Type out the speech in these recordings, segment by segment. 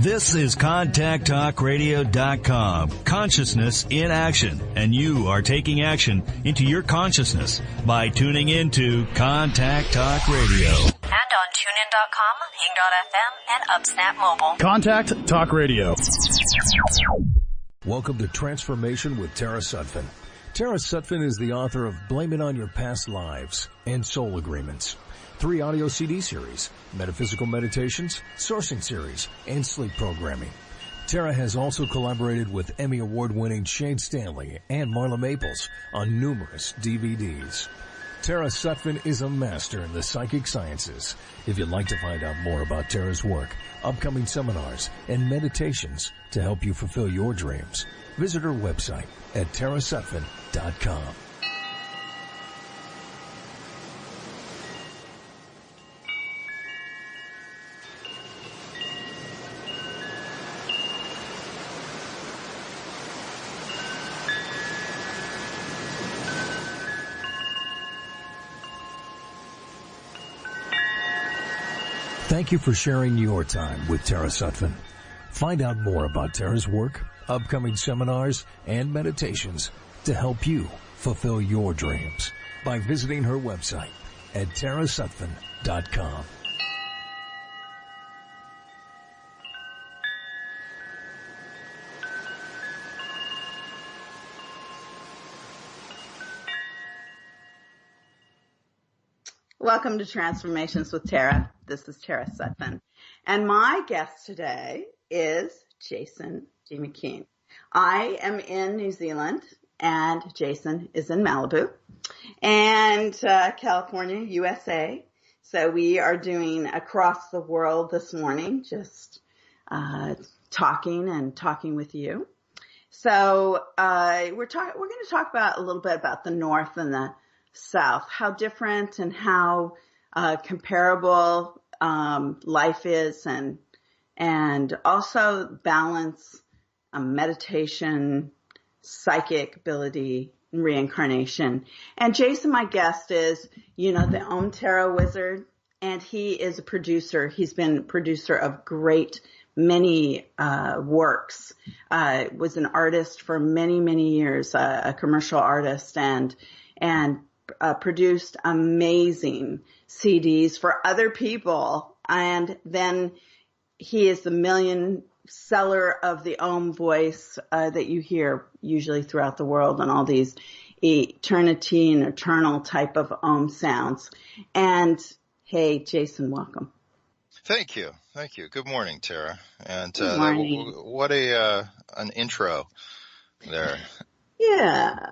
This is ContactTalkRadio.com. Consciousness in action. And you are taking action into your consciousness by tuning into Contact Talk Radio. And on TuneIn.com, Hing.fm, and UpSnap Mobile. Contact Talk Radio. Welcome to Transformation with Tara Sutphen. Tara Sutphen is the author of Blame It on Your Past Lives and Soul Agreements. 3 audio CD series, metaphysical meditations, sourcing series, and sleep programming. Tara has also collaborated with Emmy Award-winning Shane Stanley and Marla Maples on numerous DVDs. Tara Sutphen is a master in the psychic sciences. If you'd like to find out more about Tara's work, upcoming seminars, and meditations to help you fulfill your dreams, visit her website at tarasutphen.com. Thank you for sharing your time with Tara Sutphen. Find out more about Tara's work, upcoming seminars, and meditations to help you fulfill your dreams by visiting her website at tarasutphen.com. Welcome to Transformations with Tara. This is Tara Sutphen. And my guest today is Jason G. McKean. I am in New Zealand, and Jason is in Malibu and California, USA. So we are doing across the world this morning, just talking with you. So we're going to talk about a little bit about the North and the South, how different and how comparable life is, and also balance meditation, psychic ability, and reincarnation. And Jason, my guest, is, the Om Tarot Wizard, and he is a producer. He's been a producer of many works, was an artist for many, many years, a commercial artist, and produced amazing CDs for other people. And then he is the million seller of the Om voice that you hear usually throughout the world, and all these eternity and eternal type of Om sounds. And hey, Jason, welcome. Thank you. Good morning, Tara. And Good morning. What an intro there. Yeah.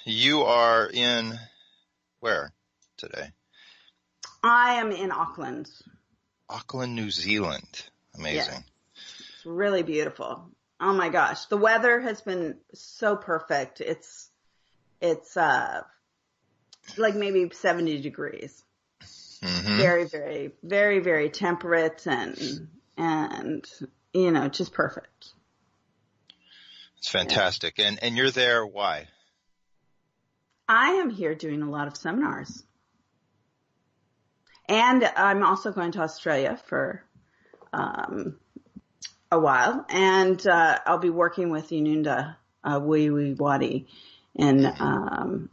You are in where today? I am in Auckland. Auckland, New Zealand. Amazing. Yes. It's really beautiful. Oh my gosh. The weather has been so perfect. It's like maybe 70 degrees. Mm-hmm. Very, very, very, very temperate and just perfect. It's fantastic. Yeah. And you're there, why? I am here doing a lot of seminars. And I'm also going to Australia for a while. And I'll be working with Inunda Wee Wadi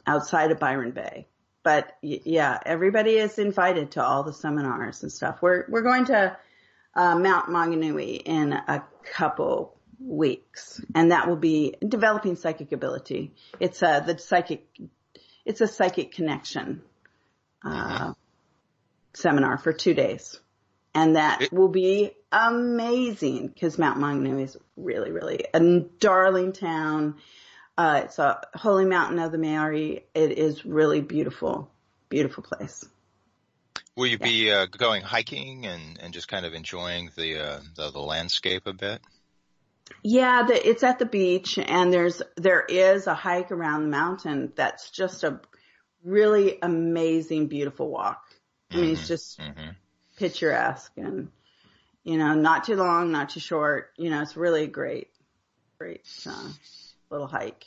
outside of Byron Bay. But yeah, everybody is invited to all the seminars and stuff. We're going to Mount Maunganui in a couple weeks, and that will be developing psychic ability. It's a psychic connection seminar for 2 days. And that will be amazing because Mount Maunganui is really, really a darling town. It's a holy mountain of the Maori. It is really beautiful, beautiful place. Will you be going hiking and just kind of enjoying the landscape a bit? Yeah, it's at the beach, and there is a hike around the mountain that's just a really amazing, beautiful walk. I mean, it's just picturesque and, not too long, not too short. It's really great little hike.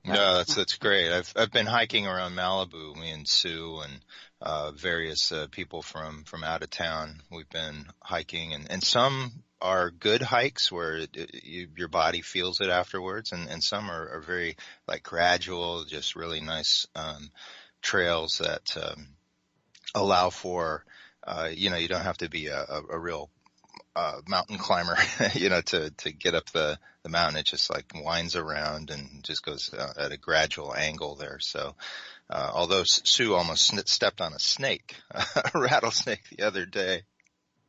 No, that's great. I've been hiking around Malibu, me and Sue and various people from out of town. We've been hiking, and some are good hikes where your body feels it afterwards, and some are very like gradual, just really nice trails that allow for you don't have to be a real mountain climber, to get up the mountain. It just like winds around and just goes at a gradual angle there. So, although Sue almost stepped on a snake, a rattlesnake the other day.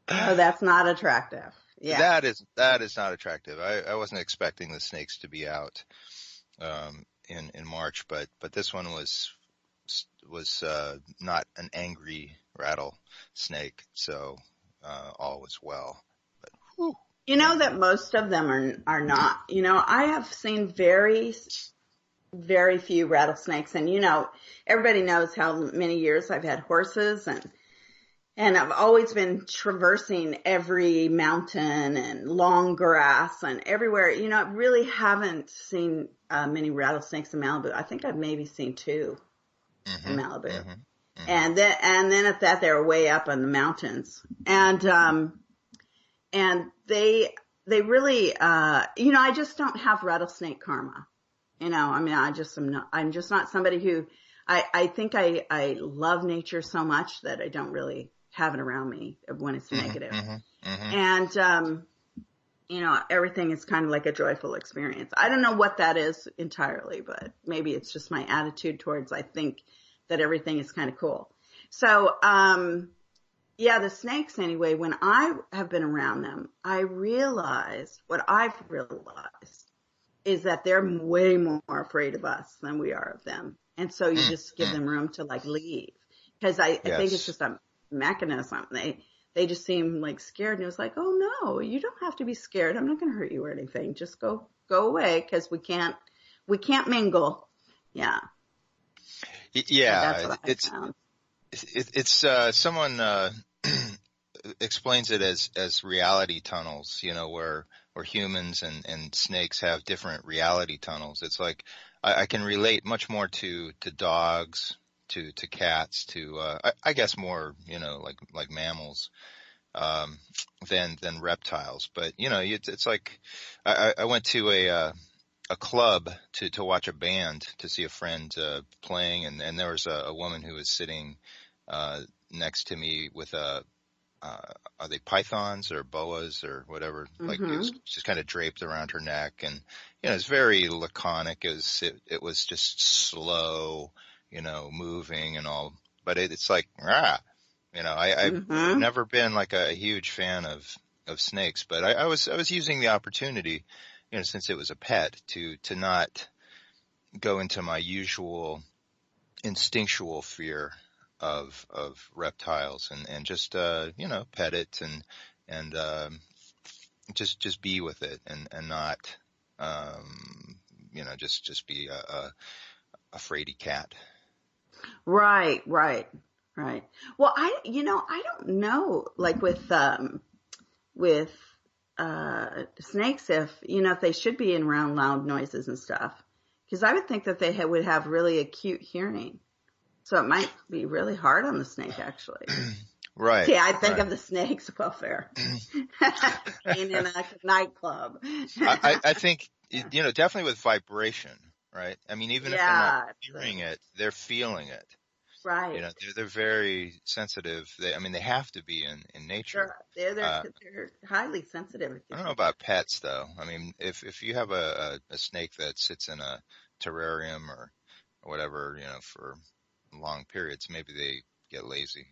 Oh, that's not attractive. Yeah. That is not attractive. I wasn't expecting the snakes to be out, in March, but this one was not an angry rattlesnake. So, all was well. But, whew. You know that most of them are not. I have seen very, very few rattlesnakes, and everybody knows how many years I've had horses, and I've always been traversing every mountain and long grass and everywhere. I really haven't seen many rattlesnakes in Malibu. I think I've maybe seen 2 in Malibu. Mm-hmm. And then at that, they were way up on the mountains. And they really, I just don't have rattlesnake karma. I'm just not somebody who, I think I love nature so much that I don't really have it around me when it's negative. And, everything is kind of like a joyful experience. I don't know what that is entirely, but maybe it's just my attitude towards, I think that everything is kind of cool. So, the snakes anyway, when I have been around them, what I've realized is that they're way more afraid of us than we are of them. And so you just give them room to like leave. Because I think it's just a mechanism. They just seem like scared, and it was like, oh no, you don't have to be scared. I'm not going to hurt you or anything. Just go away, because we can't mingle. Yeah. Yeah. So that's what it's someone explains it as reality tunnels, where humans and snakes have different reality tunnels. It's like, I can relate much more to dogs, to cats, to I guess more, like mammals, than reptiles. But it's like, I went to a club to watch a band, to see a friend playing, and there was a woman who was sitting next to me with are they pythons or boas or whatever? Like, it was just kind of draped around her neck, and it's very laconic. It was just slow, moving and all. But it's like, I've never been like a huge fan of snakes, but I was using the opportunity, since it was a pet, to not go into my usual instinctual fear of reptiles, and just pet it, and just be with it, and not just be a fraidy cat. Right. Well, I don't know, like with snakes, if they should be in around loud noises and stuff, because I would think that they would have really acute hearing. So it might be really hard on the snake, actually. Right. See, I think of the snake's welfare being in a nightclub. I think, definitely with vibration, right? I mean, even if they're not hearing it, they're feeling it. Right. They're very sensitive. They have to be in nature. Sure. They're highly sensitive. I don't know about pets, though. I mean, if you have a snake that sits in a terrarium or whatever, for long periods, maybe they get lazy.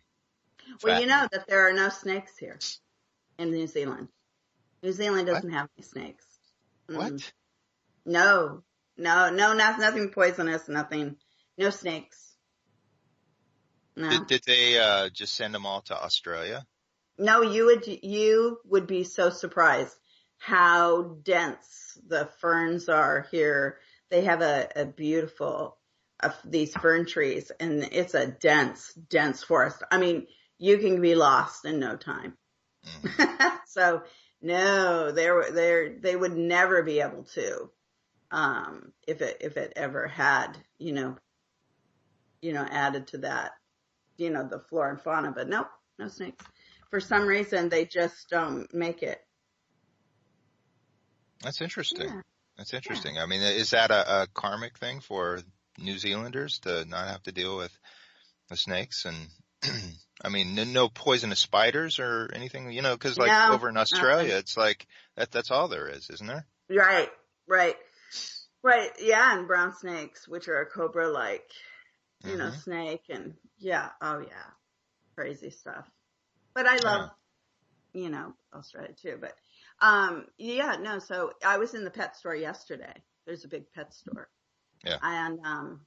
Well, you know that there are no snakes here in New Zealand. New Zealand doesn't have any snakes. What? No, nothing poisonous, nothing, no snakes. No. Did they just send them all to Australia? No, you would be so surprised how dense the ferns are here. They have a beautiful these fern trees, and it's a dense forest. I mean, you can be lost in no time. So no, they would never be able to, if it ever had, added to that, the flora and fauna. But nope, no snakes. For some reason, they just don't make it. That's interesting. Yeah. That's interesting. I mean, is that a karmic thing for New Zealanders to not have to deal with the snakes? And I mean, no poisonous spiders or anything, because like No, over in nothing. Australia, it's like that's all there is, isn't there? Right, right, right. Yeah, and brown snakes, which are a cobra-like, Hmm. snake, and yeah, oh yeah, crazy stuff. But I Yeah. love, Australia too. But yeah, no. So I was in the pet store yesterday. There's a big pet store, Yeah. and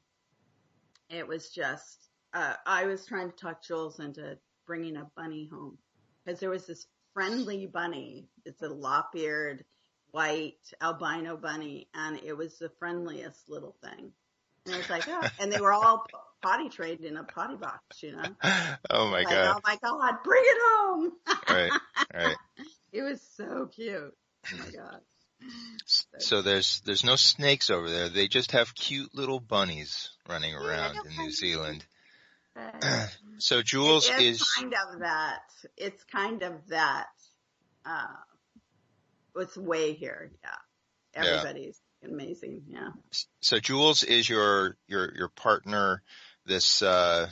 it was just I was trying to talk Jules into bringing a bunny home because there was this friendly bunny. It's a lop-eared white albino bunny, and it was the friendliest little thing. And it was like, oh, and they were all potty trained in a potty box. Oh my Like, God. oh my God, bring it home. Right. Right. It was so cute. Oh my God. So there's no snakes over there. They just have cute little bunnies running Yeah, around little in New bunny. Zealand. Right. So It Jules is is, kind of that. It's kind of that. Uh, it's way here. Yeah. yeah. Everybody's amazing. Yeah. So Jules is your partner this for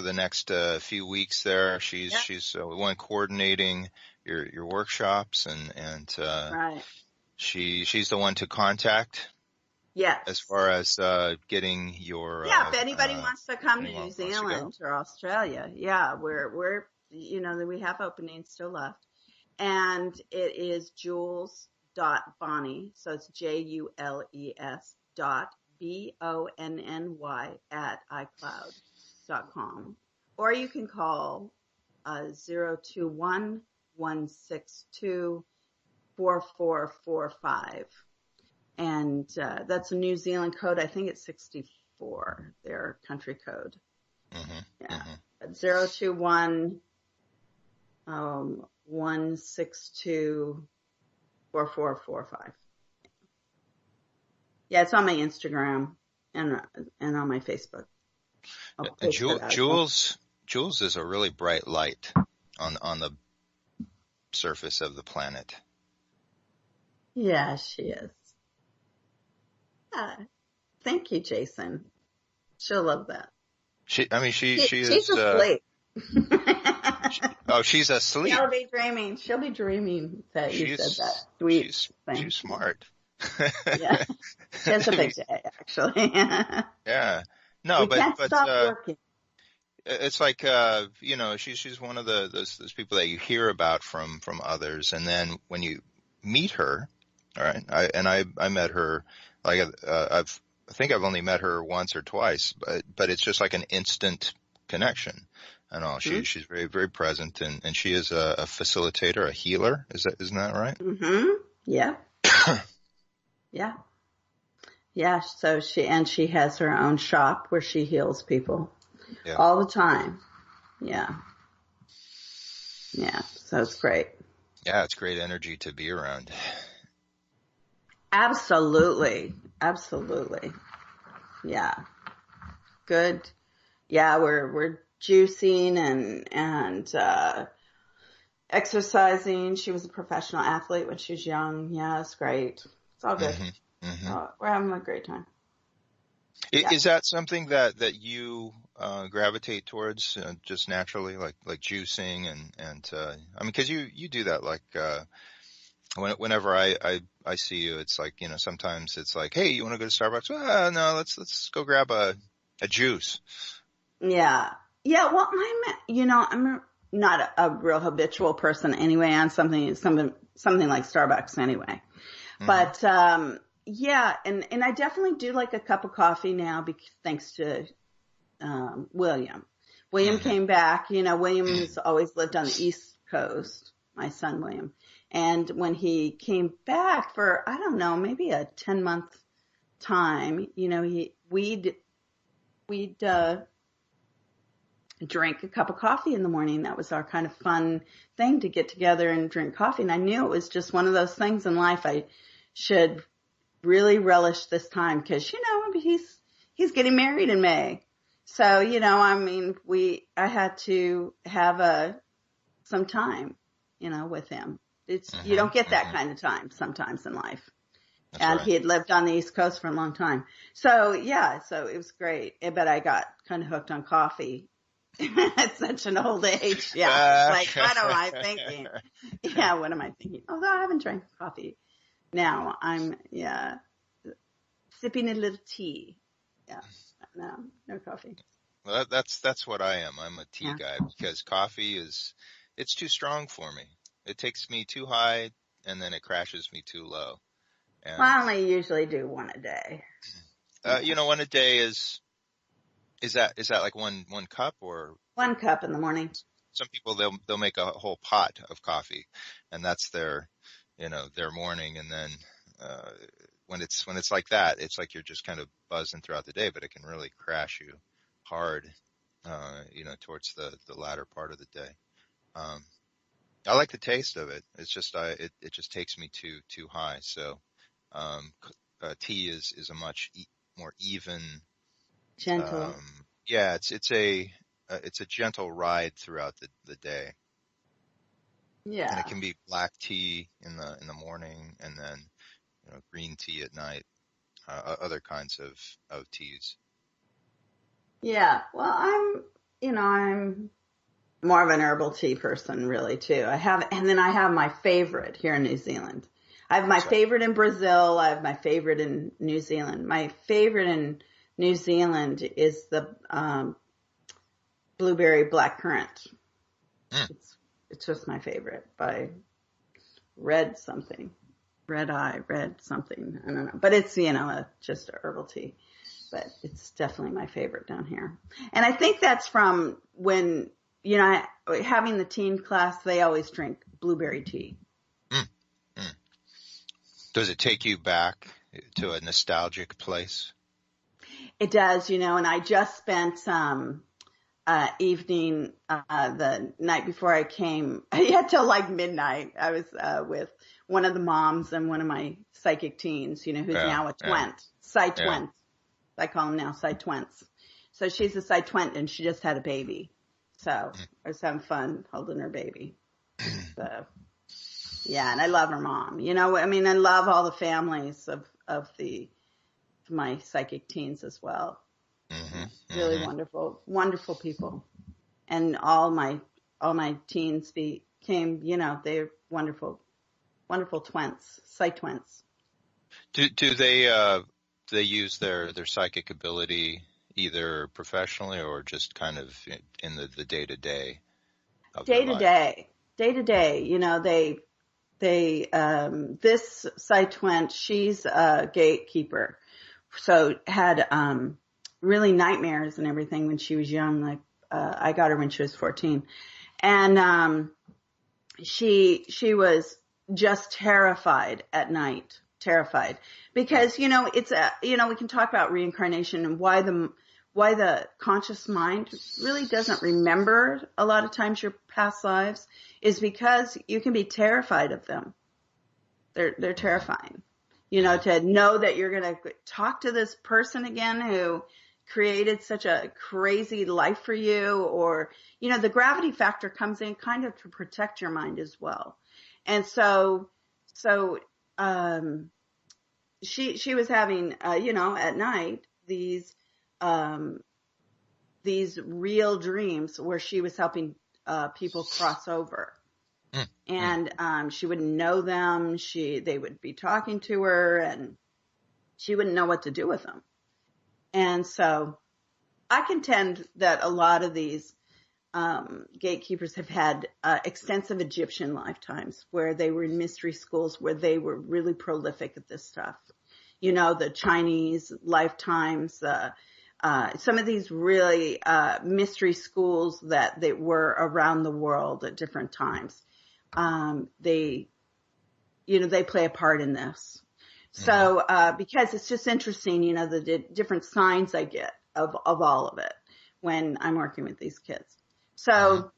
the next few weeks there. Yeah. She's the one coordinating your workshops and Right. she's the one to contact as Yes. far as getting your Yeah. If anybody wants to come to anyone New who wants to go. Zealand or Australia, yeah, we're we have openings still left. And it is Jules.Bonnie. So it's JULES.BONNY at iCloud.com. Or you can call 021 And that's a New Zealand code. I think it's 64, their country code. Hmm. Yeah. Hmm. 021 162 4445. Yeah, it's on my Instagram and on my Facebook. I'll post it out as well. Jules is a really bright light on the surface of the planet. Yeah, she is. Thank you, Jason. She'll love that. She She's is. asleep. She's asleep. She'll be dreaming. She'll be dreaming that you said that sweet thing. She's smart. Yeah, she has a big day, actually. Yeah. No, We can't stop but working. it's like she's one of those people that you hear about from others, and then when you meet her, all right, I met her like I think I've only met her once or twice, but it's just like an instant connection. And all she's very, very present, and she is a facilitator, a healer. Isn't that right? Mm-hmm. Yeah. Yeah. Yeah. So she has her own shop where she heals people Yeah. all the time. Yeah. Yeah. So it's great. Yeah, it's great energy to be around. Absolutely. Absolutely. Yeah. Good. Yeah. We're juicing and exercising. She was a professional athlete when she was young. Yeah. It's great. It's all good. Mm-hmm. Mm-hmm. We're having a great time. Is that something that you gravitate towards just naturally, like juicing and I mean, because you do that like whenever I see you, it's like sometimes it's like, hey, you want to go to Starbucks? No, let's go grab a juice. Yeah. Yeah. Well, I'm not a real habitual person anyway on something like Starbucks anyway. Mm-hmm. But, yeah. And I definitely do like a cup of coffee now thanks to, William. William Mm-hmm. came back, William has always lived on the East Coast, my son, William. And when he came back for, I don't know, maybe a 10-month time, we'd drink a cup of coffee in the morning. That was our kind of fun thing to get together and drink coffee. And I knew it was just one of those things in life I should really relish this time because, he's getting married in May. So, I had to have some time, with him. You don't get that Mm-hmm. kind of time sometimes in life. That's And right. he had lived on the East Coast for a long time. So yeah, so it was great. But I got kind of hooked on coffee at such an old age. Yeah. It's like, what am I thinking? Yeah. What am I thinking? Although I haven't drank coffee. Now I'm, sipping a little tea. Yeah. No coffee. Well, that's what I am. I'm a tea Yeah. guy because coffee it's too strong for me. It takes me too high and then it crashes me too low. Well, And I only usually do one a day. one a day is that like one cup, or 1 cup in the morning. some people they'll make a whole pot of coffee and that's their morning, and then uh when it's like that, it's like you're just kind of buzzing throughout the day, but it can really crash you hard towards the latter part of the day. Um I like the taste of it. It's just it just takes me too high. So tea is a much more even. Gentle. Yeah, it's a gentle ride throughout the day, and it Yeah. can be black tea in the morning, and then green tea at night. Other kinds of teas. Yeah. Well, I'm more of an herbal tea person really too. And then I have my favorite here in New Zealand. I have my That's right. favorite in Brazil. I have my favorite in New Zealand. My favorite in New Zealand is the blueberry blackcurrant. Mm. It's just my favorite by Red something, Red something. I don't know, but it's just a herbal tea. But it's definitely my favorite down here. And I think that's from when having the teen class, they always drink blueberry tea. Mm. Mm. Does it take you back to a nostalgic place? It does, and I just spent evening the night before I came. I had till like midnight. I was with one of the moms and one of my psychic teens, who's now a twent, Psy twent. I call them now Psy twents. So she's a Psy twent and she just had a baby. So I was having fun holding her baby. So yeah, and I love her mom. I love all the families of my psychic teens as well. Mm-hmm. Really Mm-hmm. wonderful, wonderful people. And all my teens became, they're wonderful, wonderful twents, Psy twents. Do they use their psychic ability either professionally or just kind of in the day to day of their Day to life? day, this Psy twent, she's a gatekeeper. So had, really nightmares and everything when she was young. Like, I got her when she was 14. And, she was just terrified at night, terrified because, it's we can talk about reincarnation and why the conscious mind really doesn't remember a lot of times your past lives is because you can be terrified of them. They're terrifying, to know that you're going to talk to this person again who created such a crazy life for you, or, the gravity factor comes in kind of to protect your mind as well. And so, she was having, at night, these real dreams where she was helping, people cross over. And, she wouldn't know them. They would be talking to her and she wouldn't know what to do with them. And so I contend that a lot of these gatekeepers have had extensive Egyptian lifetimes where they were in mystery schools where they were really prolific at this stuff. The Chinese lifetimes, some of these really mystery schools that they were around the world at different times. They play a part in this. So, because it's just interesting, the different signs I get of all of it when I'm working with these kids. So,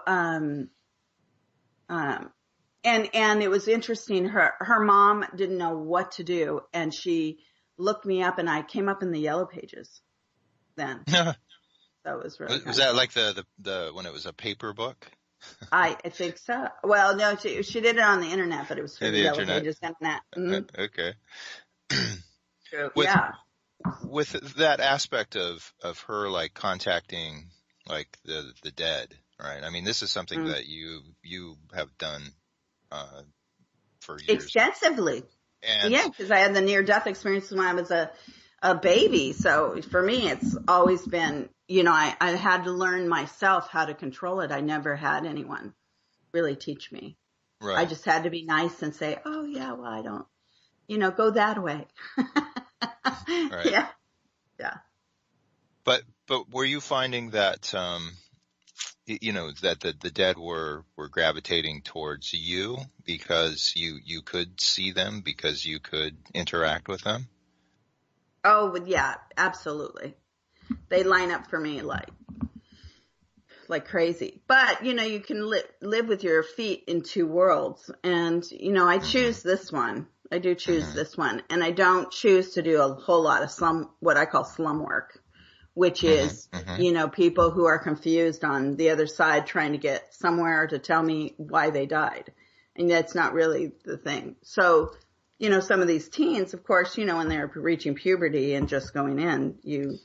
and it was interesting. Her mom didn't know what to do and she looked me up and I came up in the yellow pages then. That was really Was that like the when it was a paper book? I think so. Well, no, she did it on the internet, but it was through In the the Yellow internet? Pages internet. Mm-hmm. Okay. With Yeah. with that aspect of her like contacting like the dead, right? I mean, this is something Mm. that you have done for years, Extensively. Yeah, and because I had the near-death experience when I was a baby. So for me, it's always been, I had to learn myself how to control it. I never had anyone really teach me. I right, just had to be nice and say, oh, yeah, well, I don't, go that way. right. Yeah, yeah. But were you finding that that the dead were gravitating towards you because you could see them, because you could interact with them? Oh, yeah, absolutely. They line up for me like crazy. But, you can live with your feet in two worlds. And, I Mm-hmm. choose this one. I do choose Mm-hmm. this one. And I don't choose to do a whole lot of what I call slum work, which is, Mm-hmm. Mm-hmm. people who are confused on the other side trying to get somewhere to tell me why they died. And that's not really the thing. So, some of these teens, of course, when they're reaching puberty and just going in, you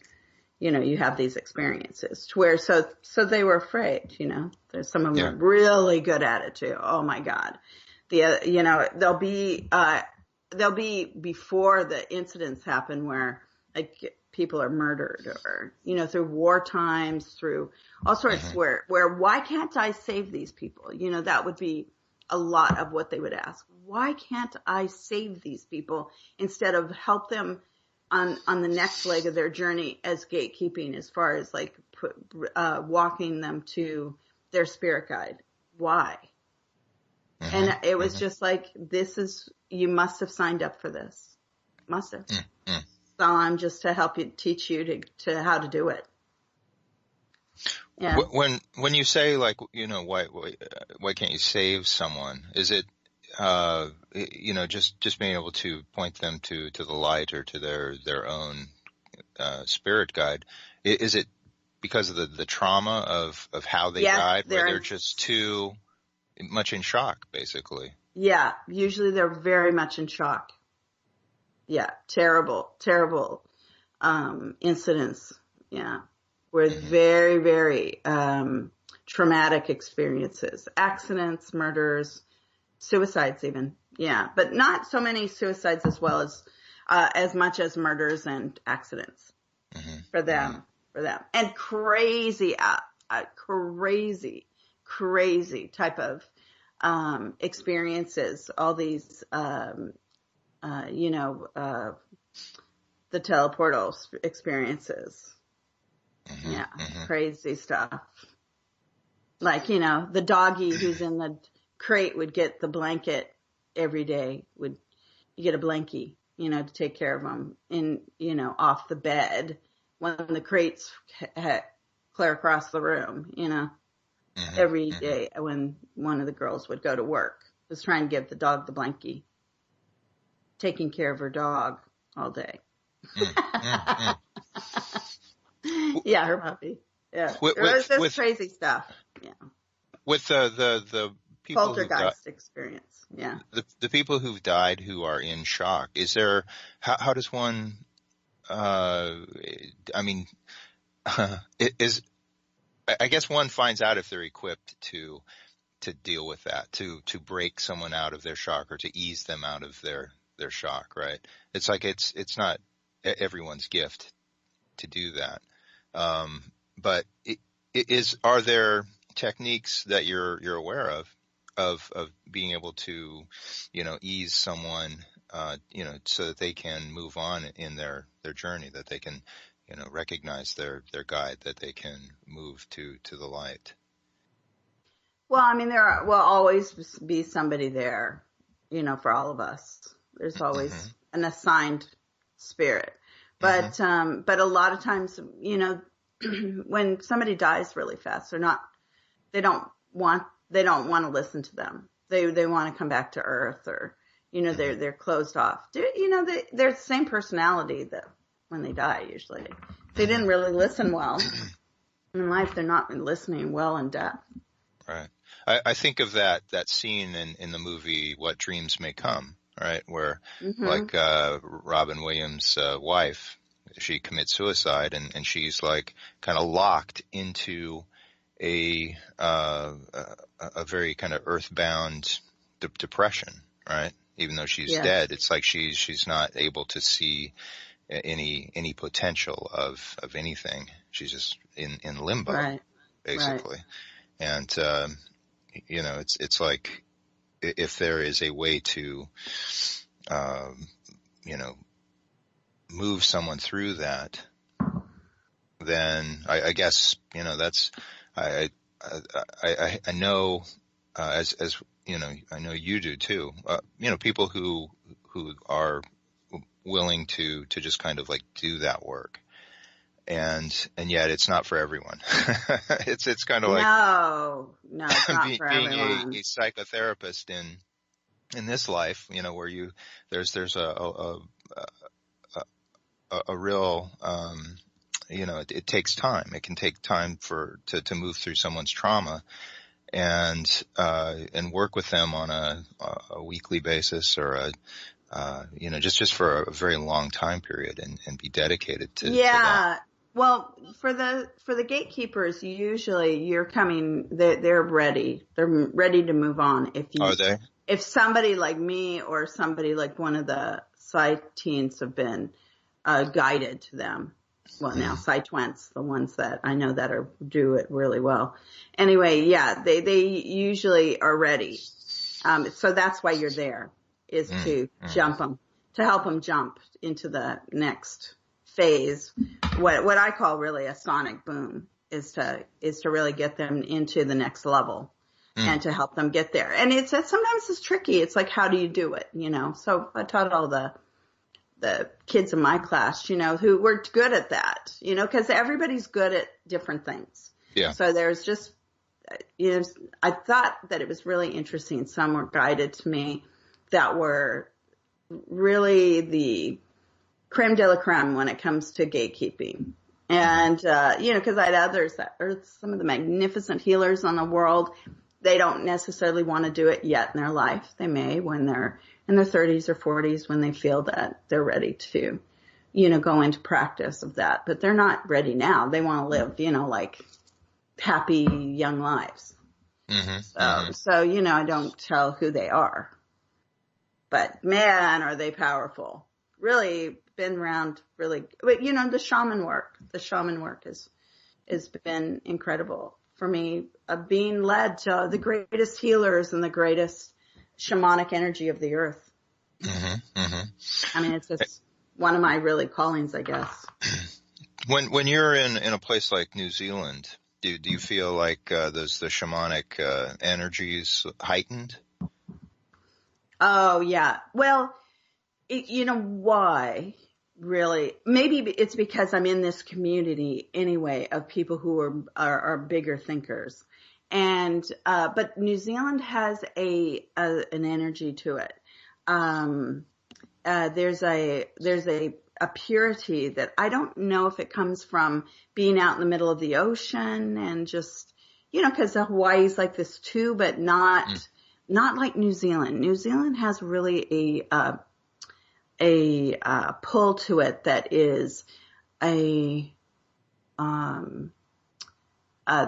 have these experiences to where, so they were afraid, there's some of them Yeah. are really good at it too. Oh my God. They'll be before the incidents happen where like people are murdered or, through war times, through all sorts Mm-hmm. where why can't I save these people? That would be a lot of what they would ask. Why can't I save these people instead of help them on the next leg of their journey as gatekeeping, as far as like walking them to their spirit guide? Why? Mm-hmm. And it was Mm-hmm. just like, you must have signed up for this. Must have. Mm-hmm. So I'm just to help you, teach you to how to do it. Yeah. When you say like, why can't you save someone? Is it just being able to point them to the light or to their own spirit guide? Is it because of the trauma of how they Yes, died, where they're just too much in shock, basically? yeah, usually they're very much in shock. Yeah. Terrible, terrible, incidents. Yeah. With Mm-hmm. very, very, traumatic experiences, accidents, murders, suicides even. Yeah. But not so many suicides as much as murders and accidents Mm-hmm. for Mm-hmm. them. And crazy, crazy type of, experiences, all these, the teleportal experiences. Mm-hmm. Yeah. Mm-hmm. Crazy stuff. Like, the doggy who's in the crate would get the blanket every day. You get a blankie, to take care of them off the bed when the crates clear across the room, Mm-hmm. every Mm-hmm. day when one of the girls would go to work, was trying to give the dog the blankie, taking care of her dog all day. Mm-hmm. Yeah, her puppy. Yeah. With There's with crazy stuff. Yeah. with the people who've died, Poltergeist experience. Yeah. the people who've died who are in shock, is there, how does one, I mean, I guess one finds out if they're equipped to deal with that, to break someone out of their shock or to ease them out of their shock, right? It's like, it's not everyone's gift to do that. But are there techniques that you're aware of being able to, ease someone, so that they can move on in their journey, that they can, recognize their guide, that they can move to the light? Well, I mean, there will always be somebody there, for all of us. There's Mm-hmm. always an assigned spirit. Mm-hmm. But a lot of times, when somebody dies really fast, they don't want to listen to them. They want to come back to earth, or, they're closed off. They're the same personality that when they die, usually. If they didn't really listen well in life, they're not listening well in death. Right. I think of that scene in the movie What Dreams May Come, right? Where like Robin Williams' wife, she commits suicide and she's like kind of locked into a very kind of earthbound depression, right? Even though she's Yes. dead, it's like she's not able to see any potential of anything. She's just in limbo, Right. basically. And it's like if there is a way to move someone through that, then I guess that's I know as I know you do too. People who are willing to just kind of like do that work, and yet it's not for everyone. it's kind of like No, it's not for being everyone. a psychotherapist in this life, where there's a real it takes time. It can take time to move through someone's trauma and work with them on a weekly basis or just for a very long time period and be dedicated to that. Well, for the gatekeepers, usually they're ready. They're ready to move on. Are they? If somebody like me or somebody like one of the Psi teens have been guided to them. Well, now Psi twents, the ones that I know that do it really well. Anyway, they usually are ready. So that's why you're there, is to jump them, to help them jump into the next phase. What I call really a sonic boom is to really get them into the next level and to help them get there. And sometimes it's tricky. It's like, how do you do it? So I taught all the kids in my class, who were good at that, because everybody's good at different things. Yeah. So there's just, I thought that it was really interesting. Some were guided to me that were really the creme de la creme when it comes to gatekeeping. And, because I had others that are some of the magnificent healers in the world. They don't necessarily want to do it yet in their life. They may when they're in their 30s or 40s, when they feel that they're ready to, go into practice of that. But they're not ready now. They want to live, like happy young lives. So, I don't tell who they are. But man, are they powerful. Really been around really, but the shaman work has been incredible for me, being led to the greatest healers and the greatest shamanic energy of the earth. I mean, it's just one of my really callings, I guess. When you're in a place like New Zealand, do you feel like the shamanic energies heightened? Oh yeah. Well, why? Really, maybe it's because I'm in this community anyway of people who are bigger thinkers, and but New Zealand has an energy to it. There's a purity that I don't know if it comes from being out in the middle of the ocean and just because Hawaii's like this too, but not like New Zealand. New Zealand has really a pull to it that is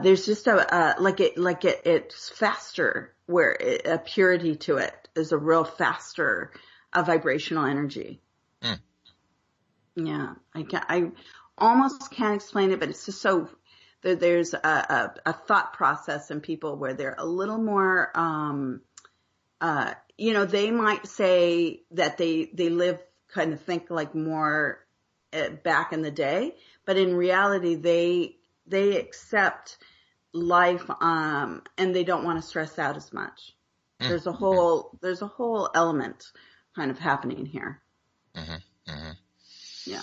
there's just it's faster, where a purity to it is a real faster vibrational energy. Yeah, I almost can't explain it, but it's just so there's a thought process in people where they're a little more they might say that they live kind of think like more back in the day, but in reality, they accept life, and they don't want to stress out as much. There's a whole element kind of happening here. Yeah.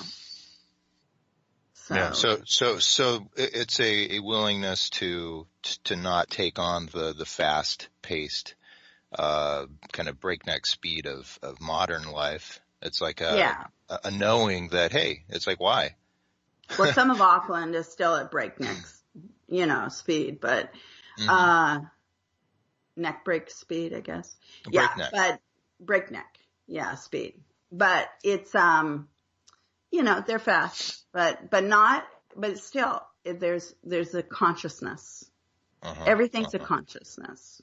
So it's a willingness to not take on the fast paced, kind of breakneck speed of modern life. It's like a knowing that, hey, it's like, why? Well, some of Auckland is still at breakneck, speed, but, neck break speed, I guess. Breakneck. Yeah, but breakneck. Yeah, speed. But it's, they're fast, but still, there's a consciousness. Everything's a consciousness.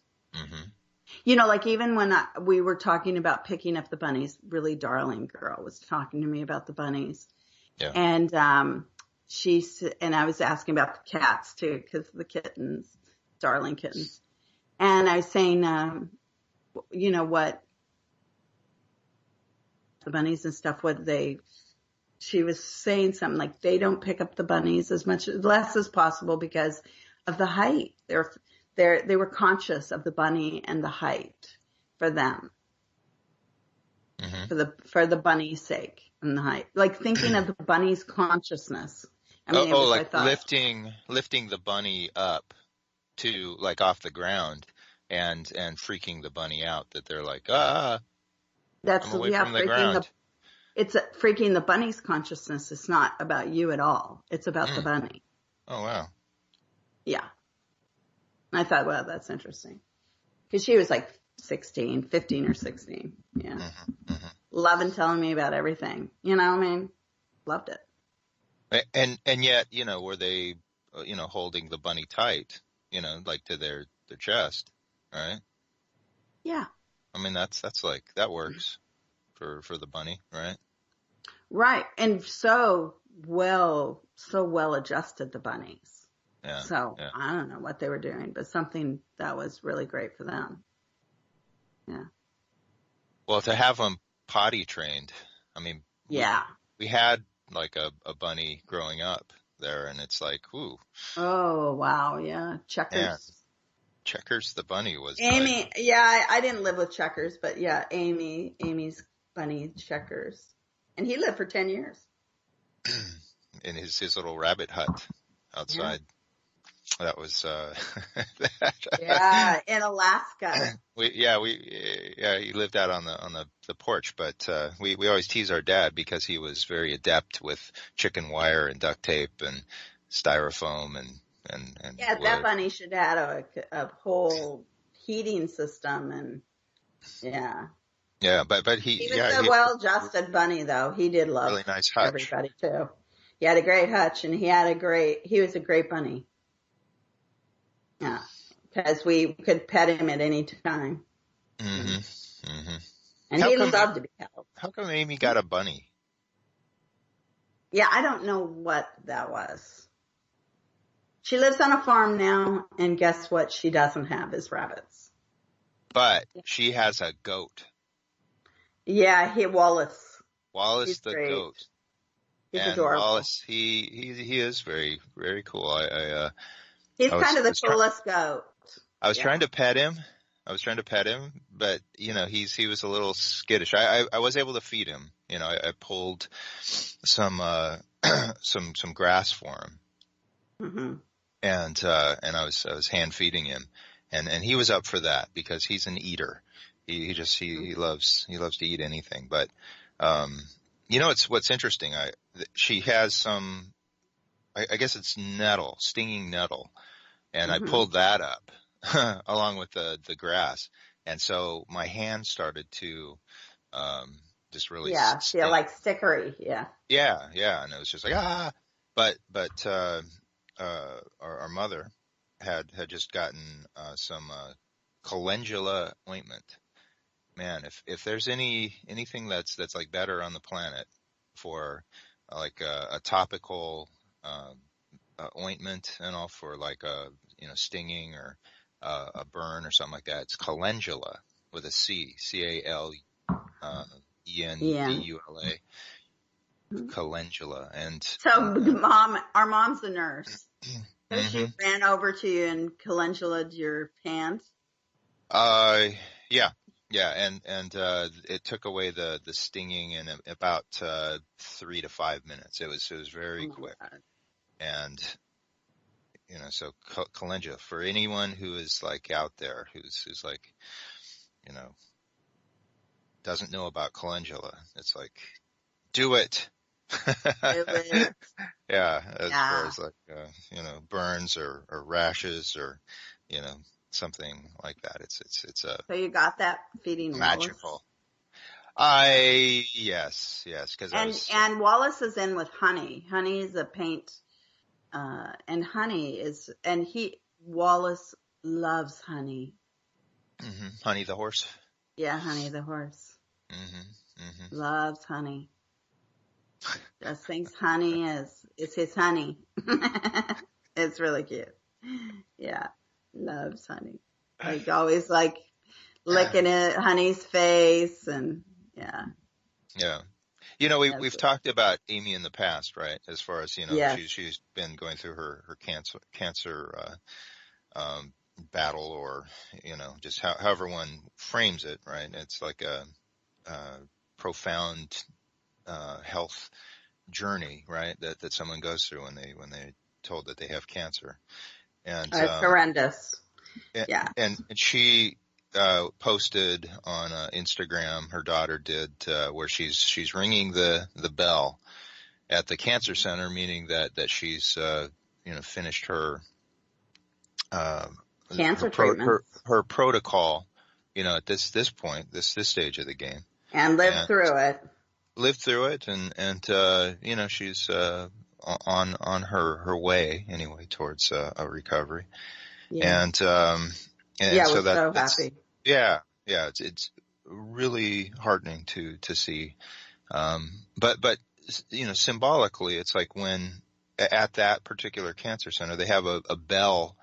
Like even when we were talking about picking up the bunnies, really darling girl was talking to me about the bunnies. Yeah. And, and I was asking about the cats too, because the kittens, darling kittens. And I was saying, what the bunnies and stuff, she was saying something like they don't pick up the bunnies less as possible because of the height. They were conscious of the bunny and the height for them, for the bunny's sake and the height, like thinking of the bunny's consciousness. I mean, like lifting the bunny up to like off the ground and freaking the bunny out that they're like, I'm away from the ground. It's freaking the bunny's consciousness. It's not about you at all. It's about the bunny. Oh, wow. Yeah. And I thought, well, that's interesting. Because she was like 15 or 16. Yeah. Loving telling me about everything. Loved it. And yet, were they, holding the bunny tight, like to their chest, right? Yeah. I mean, that's like, that works for the bunny, right? Right. And so well adjusted, the bunnies. Yeah. So I don't know what they were doing, but something that was really great for them. Yeah. Well, to have them potty trained, I mean, we had like a bunny growing up there, and it's like, ooh. Oh, wow. Yeah. Checkers. Yeah. Checkers, the bunny was Amy. like, yeah. I didn't live with Checkers, but yeah, Amy's bunny Checkers. And he lived for 10 years. in his little rabbit hut outside. Yeah. That was, yeah, in Alaska. He lived out on the porch, but, we always tease our dad because he was very adept with chicken wire and duct tape and styrofoam and yeah, wood. that bunny should have a whole heating system and yeah. Yeah, but he was a well-adjusted bunny though. He did love really nice hutch. Everybody too. He had a great hutch and he was a great bunny. Yeah, because we could pet him at any time. And he loved to be held. How come Amy got a bunny? Yeah, I don't know what that was. She lives on a farm now, and guess what she doesn't have is rabbits. But she has a goat. Yeah, Wallace. Wallace the goat. He's and adorable. Wallace, he is very, very cool. He's kind of the coolest goat. I was trying to pet him. But he was a little skittish. I was able to feed him. I pulled some some grass for him. And I was hand feeding him, and he was up for that because he's an eater. He loves to eat anything. But what's interesting. She has some, I guess it's stinging nettle, and I pulled that up along with the grass, and so my hand started to just really feel like stickery. Yeah, and it was just like but our mother had just gotten some calendula ointment. Man, if there's anything that's like better on the planet for like a topical ointment and all for like a stinging or a burn or something like that, it's calendula with a CALENDULA. Calendula. And so our mom's a nurse. So she ran over to you and calendulaed your hand? Yeah, and it took away the stinging in about 3 to 5 minutes. It was very quick. God. And so calendula, for anyone who is like out there who's like doesn't know about calendula, it's like do it. Yeah, as far as like burns or rashes or something like that. It's a So you got that feeding magical. Wallace? Yes, because I was, And Wallace is in with Honey. Honey is a paint, and Wallace loves Honey. Honey the horse. Yeah, Honey the horse. Loves Honey. Just thinks Honey is his honey. It's really cute. Yeah, loves Honey. Like always, like licking Honey's face, and yeah. Yeah. We've talked about Amy in the past, right? As far as, Yes. she's been going through her cancer battle, or, just however one frames it, right? It's like a profound health journey, right? That someone goes through when they told that they have cancer. And It's horrendous. Yeah. And she posted on Instagram, her daughter did, where she's ringing the bell at the cancer center, meaning that she's finished her Cancer treatment, her protocol, at this point, this stage of the game, and lived through it, and she's on her way anyway towards a recovery. Yeah. And yeah, so we're so happy. Yeah, it's really heartening to see. But symbolically, it's like when at that particular cancer center, they have a bell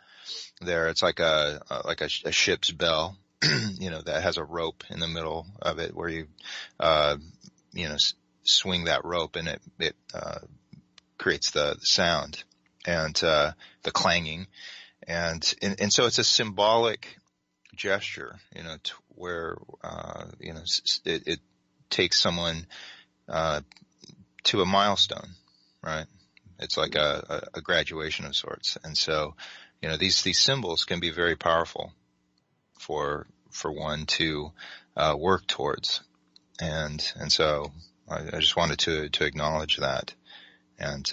there. It's like a ship's bell, that has a rope in the middle of it where you swing that rope, and it creates the sound and the clanging. And so it's a symbolic gesture, where, it takes someone, to a milestone, right? It's like a graduation of sorts. And so, these symbols can be very powerful for one to, work towards. And so I just wanted to acknowledge that. And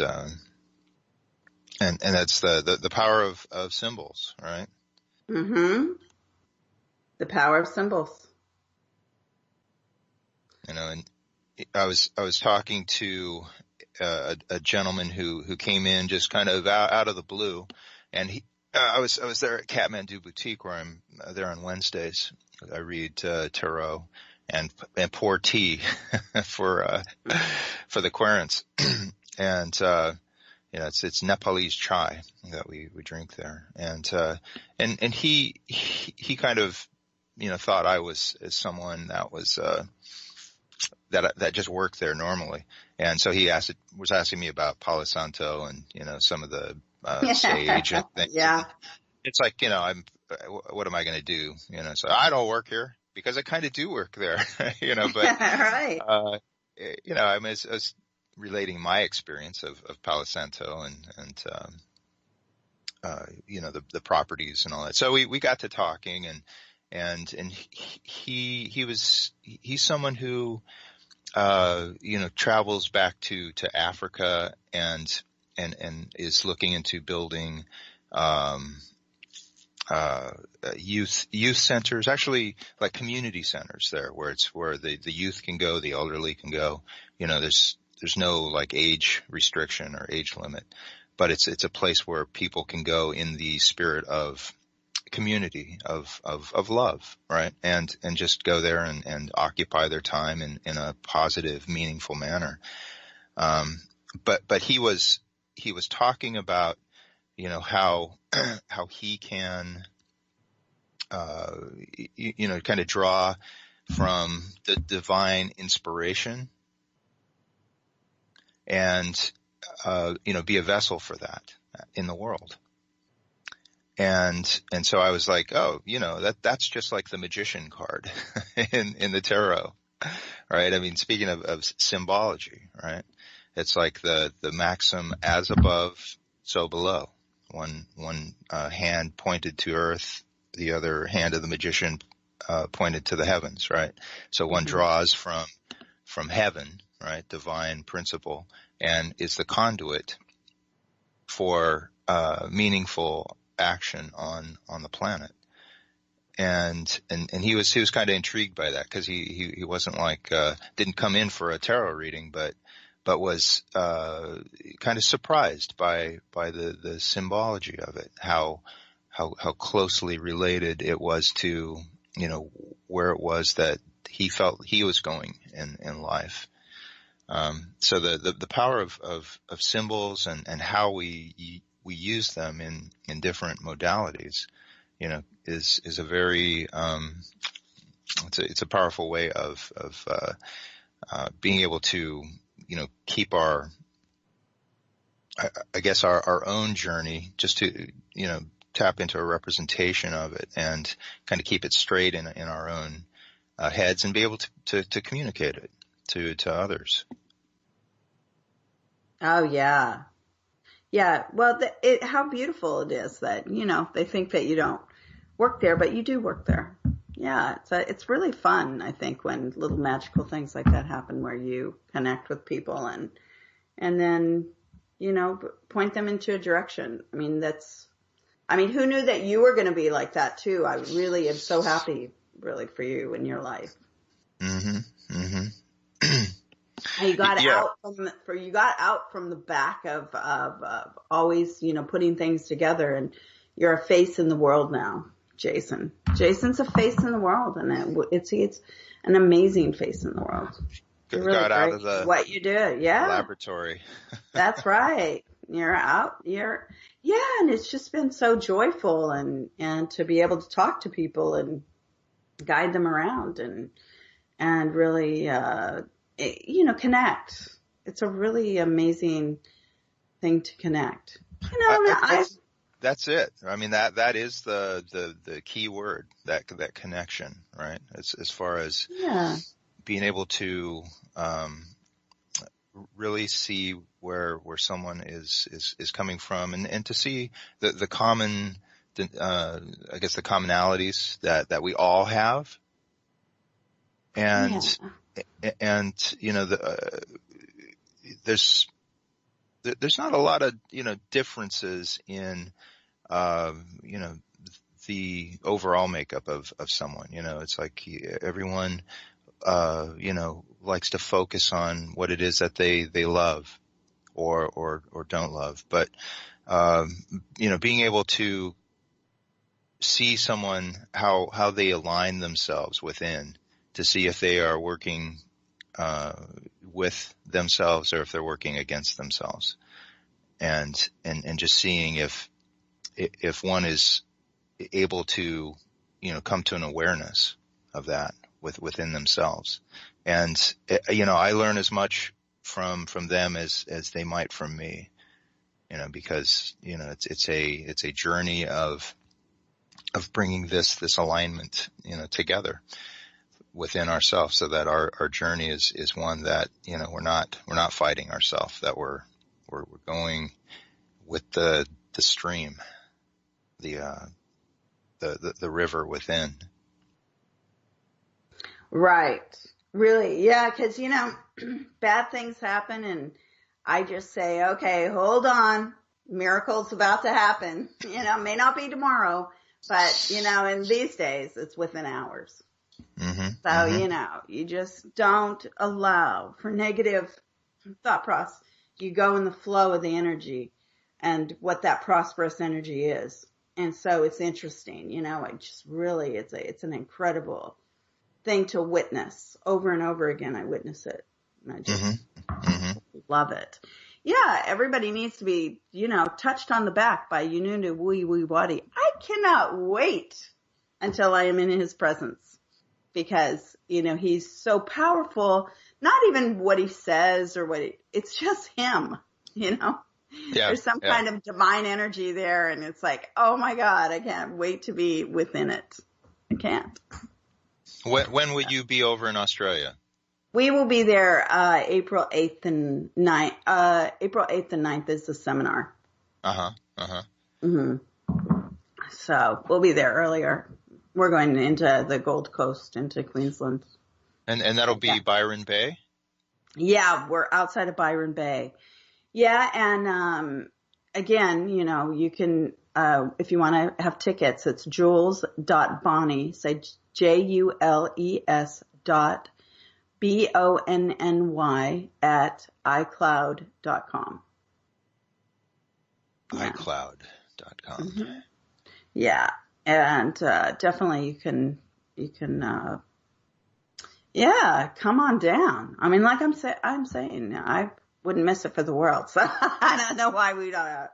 that's the power of symbols, right? The power of symbols. And I was talking to a gentleman who came in just kind of out of the blue, and I was there at Kathmandu Boutique, where I'm there on Wednesdays. I read tarot and pour tea for the querents, and it's Nepalese chai that we drink there, and he kind of thought I was as someone that was that just worked there normally, and so he was asking me about Palo Santo and some of the sage and things. Yeah, it's like what am I going to do? So I don't work here, because I kind of do work there, but right. I was relating my experience of Palo Santo and the properties and all that. So we got to talking, and he's someone who travels back to Africa and is looking into building youth centers, actually like community centers there, where the youth can go, the elderly can go. There's no like age restriction or age limit, but it's a place where people can go in the spirit of community, of love, right? And just go there and occupy their time in a positive, meaningful manner. But he was talking about, how he can, kind of draw from the divine inspiration and, be a vessel for that in the world. And so I was like, oh, that's just like the magician card in the tarot, right? I mean, speaking of symbology, right? It's like the maxim, as above, so below. One hand pointed to earth, the other hand of the magician pointed to the heavens, right? So one draws from heaven, right? Divine principle, and is the conduit for meaningful action on the planet. and he was kind of intrigued by that, because he wasn't like, didn't come in for a tarot reading, but was, kind of surprised by the symbology of it, how closely related it was to, where it was that he felt he was going in life. So the power of symbols and how we use them in different modalities, is a very, it's a powerful way of being able to, keep our, I guess our own journey, just to, tap into a representation of it and kind of keep it straight in our own heads, and be able to communicate it to others. Oh yeah. Yeah. Well, how beautiful it is that, they think that you don't work there, but you do work there. Yeah. It's really fun, I think, when little magical things like that happen, where you connect with people and then, point them into a direction. I mean, who knew that you were going to be like that too? I really am so happy, really, for you in your life. Mm-hmm. Mm-hmm. And you got Yeah. out from the back of always, putting things together, and you're a face in the world now, Jason. Jason's a face in the world, and it's an amazing face in the world. You're really Got out great of the at what you do. Yeah. laboratory. That's right. You're out. And it's just been so joyful, and to be able to talk to people and guide them around and really, connect. It's a really amazing thing to connect. That's it. I mean, that is the key word, that connection, right? As far as being able to, really see where someone is coming from, and to see the common, I guess the commonalities that we all have. And there's not a lot of, differences in, the overall makeup of someone. It's like everyone, likes to focus on what it is that they love or don't love. But, being able to see someone, how they align themselves within, to see if they are working, with themselves, or if they're working against themselves, and just seeing if one is able to, come to an awareness of that within themselves. And, I learn as much from them as they might from me, because, it's a journey of bringing this alignment, together within ourselves, so that our journey is one that, we're not fighting ourselves, that we're going with the stream, the river within. Right. Really. Yeah. 'Cause, bad things happen, and I just say, okay, hold on. Miracle's about to happen. May not be tomorrow, but, in these days, it's within hours. Mm-hmm. So, Mm-hmm. you just don't allow for negative thought process. You go in the flow of the energy and what that prosperous energy is. And so it's interesting, I just really, it's an incredible thing to witness over and over again. I witness it, and I just love it. Yeah. Everybody needs to be, touched on the back by Yununu Wui Wui Wadi. I cannot wait until I am in his presence, because, he's so powerful. Not even what he says or it's just him, Yeah, There's some kind of divine energy there, and it's like, oh my God, I can't wait to be within it. I can't. When will you be over in Australia? We will be there April 8th and 9th. April 8th and 9th is the seminar. So we'll be there earlier. We're going into the Gold Coast, into Queensland. And that'll be Byron Bay? Yeah, we're outside of Byron Bay. Yeah, and again, you can if you want to have tickets, it's jules.bonny, say JULES BONNY at iCloud.com. Yeah. iCloud.com. Mm-hmm. Yeah. And, definitely you can, come on down. I mean, like I'm saying, I wouldn't miss it for the world. So I don't know why we don't,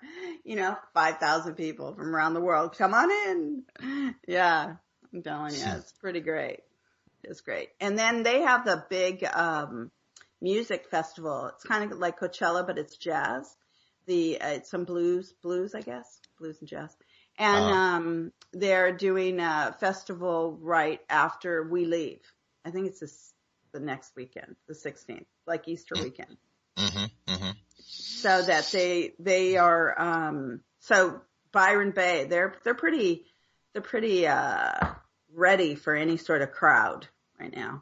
5,000 people from around the world. Come on in. Yeah. I'm telling you, it's pretty great. It's great. And then they have the big, music festival. It's kind of like Coachella, but it's jazz. It's some blues, I guess, blues and jazz. And, they're doing a festival right after we leave. I think it's the next weekend, the 16th, like Easter weekend. Mm-hmm, mm-hmm. So that they are, so Byron Bay, they're pretty, ready for any sort of crowd right now.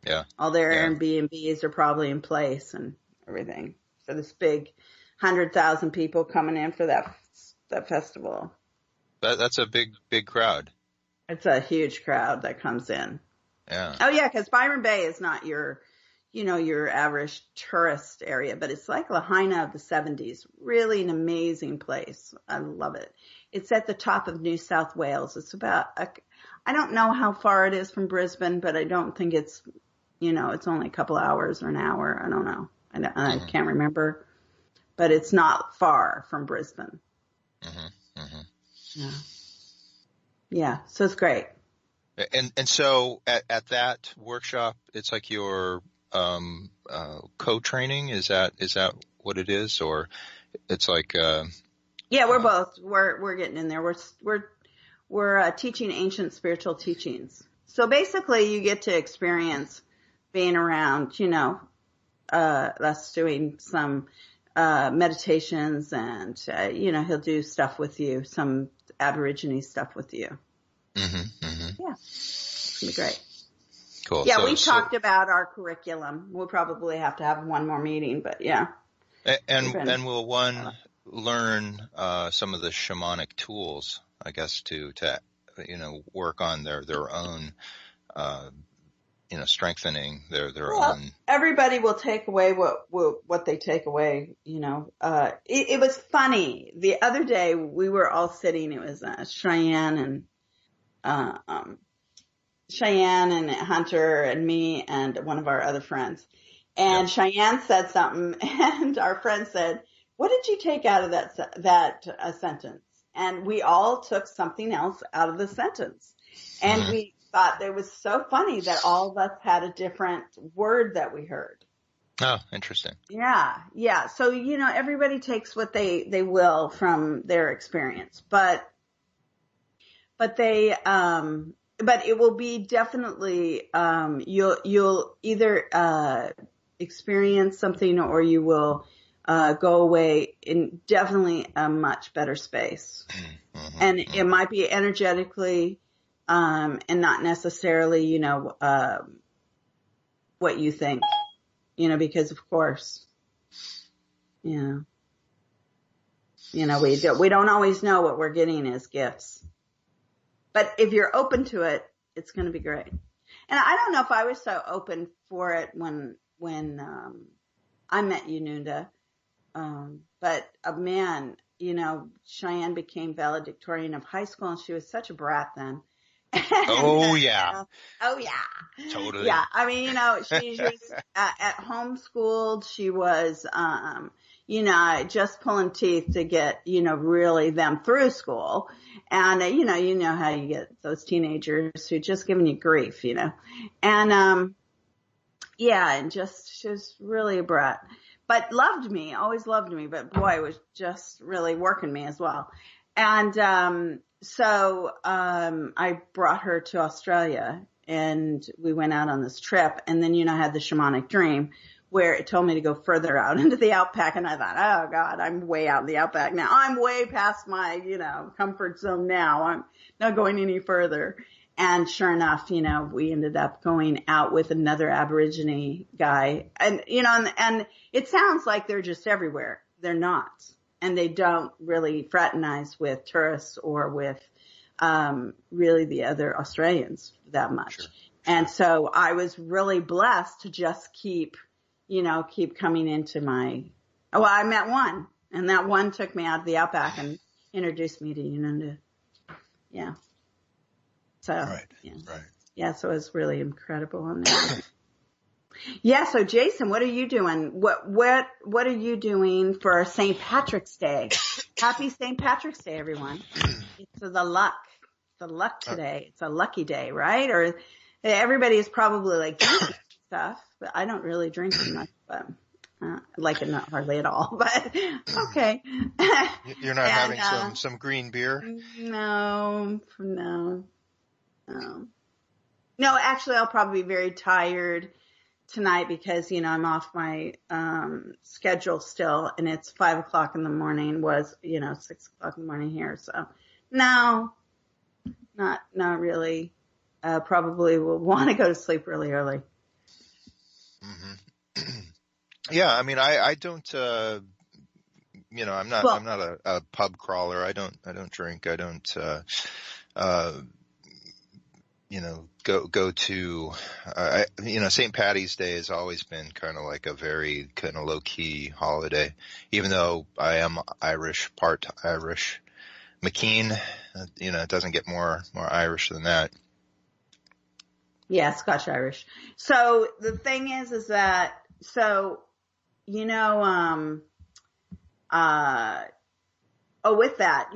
Yeah. All their Airbnbs are probably in place and everything for this big 100,000 people coming in for that festival. That's a big crowd. It's a huge crowd that comes in. Yeah. Oh yeah, because Byron Bay is not your average tourist area, but it's like Lahaina of the 70s. Really an amazing place. I love it. It's at the top of New South Wales. It's about, I don't know how far it is from Brisbane, but I don't think it's, it's only a couple hours or an hour. I don't know. I can't remember, but it's not far from Brisbane. Mm-hmm, mm-hmm. Yeah. Yeah. So it's great. And so at that workshop, it's like your co-training. Is that what it is, or it's like? Yeah, we're both. We're getting in there. We're teaching ancient spiritual teachings. So basically, you get to experience being around. Us doing some meditations, and he'll do stuff with you, some Aborigine stuff with you. Mm-hmm, mm-hmm. Yeah, it's gonna be great. Cool. Yeah, we talked about our curriculum. We'll probably have to have one more meeting, but yeah. And will one learn some of the shamanic tools, I guess, to work on their own, strengthening their own. Everybody will take away what they take away. It was funny. The other day we were all sitting. It was Cheyenne and Hunter and me and one of our other friends. And Cheyenne said something, and our friend said, "What did you take out of that sentence?" And we all took something else out of the sentence, and we thought it was so funny that all of us had a different word that we heard. Oh, interesting. Yeah. So everybody takes what they will from their experience, but it will be definitely you'll either experience something or you will go away in definitely a much better space. Mm-hmm. And it might be energetically and not necessarily what you think, because of course we don't always know what we're getting as gifts. But if you're open to it, it's going to be great. And I don't know if I was so open for it when I met you, Nunda. But man, Cheyenne became valedictorian of high school, and she was such a brat then. Oh yeah. Oh yeah. Totally. Yeah. I mean, she was at homeschooled. She was, just pulling teeth to get, really them through school. And, you know how you get those teenagers who just giving you grief, and, and just, she was really a brat, but loved me, always loved me. But boy, was just really working me as well. And, so I brought her to Australia, and we went out on this trip. And then, I had the shamanic dream where it told me to go further out into the outback. And I thought, oh God, I'm way out in the outback now. I'm way past my, comfort zone now. I'm not going any further. And sure enough, we ended up going out with another Aborigine guy. And, and it sounds like they're just everywhere. They're not. and they don't really fraternize with tourists or with really the other Australians that much. Sure. And so I was really blessed to just keep coming into well, I met one, and that one took me out of the outback and introduced me to Ununda. Yeah. So, Right. Yeah. Right. Yeah, so it was really incredible on that. Yeah, so Jason, what are you doing? What are you doing for St. Patrick's Day? Happy St. Patrick's Day, everyone. It's the luck today. It's a lucky day, right? Or everybody is probably like drinking stuff, but I don't really drink as much, but like it not hardly at all, but okay. You're not having some green beer? No. No, actually I'll probably be very tired tonight because, I'm off my schedule still, and it's 5:00 in the morning, was, 6:00 in the morning here. So no, not really. Probably will want to go to sleep really early. Mm-hmm. Yeah. I mean, I don't, I'm not a pub crawler. I don't drink. I don't, go to, St. Patty's Day has always been kind of like a very kind of low key holiday, even though I am Irish, part Irish. McKean, it doesn't get more Irish than that. Yeah, Scotch Irish. So the thing is that, with that,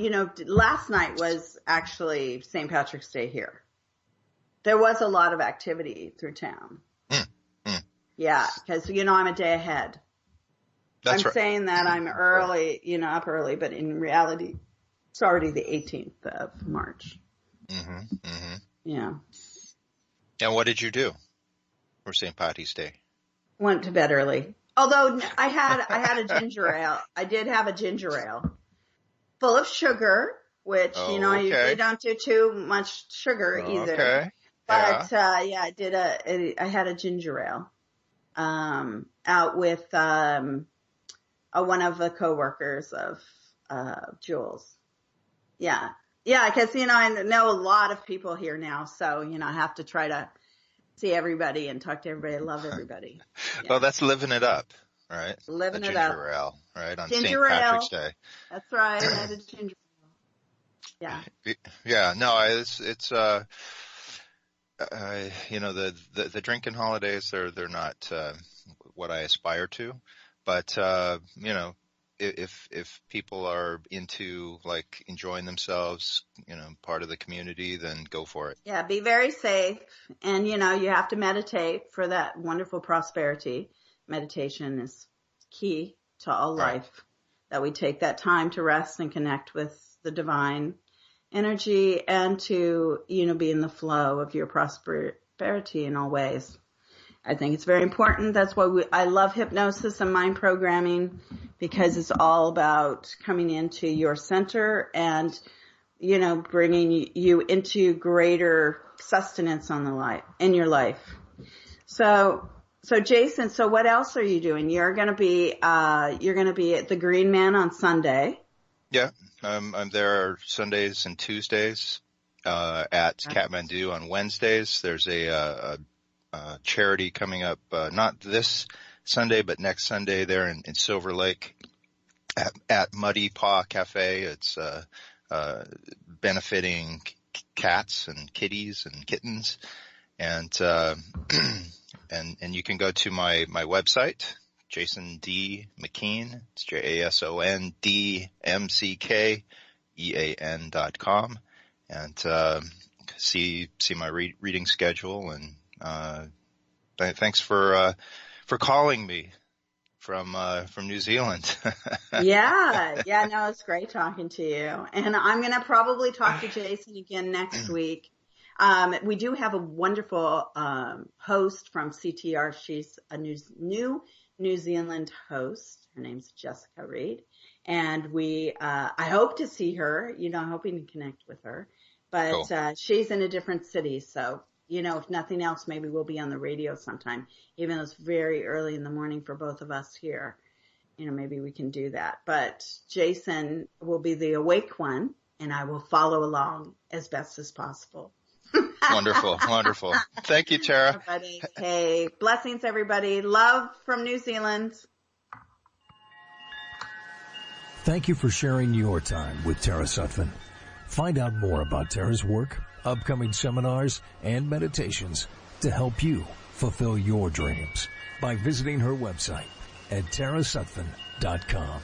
last night was actually St. Patrick's Day here. There was a lot of activity through town. Yeah, because, I'm a day ahead. That's I'm right. saying that I'm early, up early, but in reality, it's already the 18th of March. Mm-hmm. Mm-hmm. Yeah. And what did you do for St. Patty's Day? Went to bed early. Although I had a ginger ale. I did have a ginger ale full of sugar, which, I usually don't do too much sugar either. Okay. But, I had a ginger ale, out with, one of the coworkers of, Jules. Yeah. Yeah. Cause, I know a lot of people here now. So, I have to try to see everybody and talk to everybody. I love everybody. Yeah. Well, that's living it up, right? Living it up. Ginger ale, right? On St. Patrick's Day. That's right. I had a ginger ale. Yeah. Yeah. No, it's the drinking holidays, they're not, what I aspire to, but, if people are into like enjoying themselves, part of the community, then go for it. Yeah, be very safe. And, you have to meditate for that wonderful prosperity. Meditation is key to all life, that we take that time to rest and connect with the divine energy and to, be in the flow of your prosperity in all ways. I think it's very important. That's why I love hypnosis and mind programming, because it's all about coming into your center and, bringing you into greater sustenance in your life. So Jason, so what else are you doing? You're going to be at the Green Man on Sunday. Yeah. I'm there Sundays and Tuesdays, at Kathmandu on Wednesdays. There's a charity coming up, not this Sunday, but next Sunday there in Silver Lake at Muddy Paw Cafe. It's, benefiting cats and kitties and kittens. And you can go to my website, Jason D. McKean. It's JASONDMCKEAN.com, and see my reading schedule. And thanks for calling me from New Zealand. Yeah, no, it's great talking to you. And I'm going to probably talk to Jason again next week. We do have a wonderful host from CTR. She's a new New Zealand host. Her name's Jessica Reed. And I hope to see her, hoping to connect with her. But cool. She's in a different city. So, if nothing else, maybe we'll be on the radio sometime, even though it's very early in the morning for both of us here. maybe we can do that. But Jason will be the awake one, and I will follow along as best as possible. Wonderful. Wonderful. Thank you, Tara. Everybody. Hey, blessings, everybody. Love from New Zealand. Thank you for sharing your time with Tara Sutphen. Find out more about Tara's work, upcoming seminars, and meditations to help you fulfill your dreams by visiting her website at tarasutphen.com.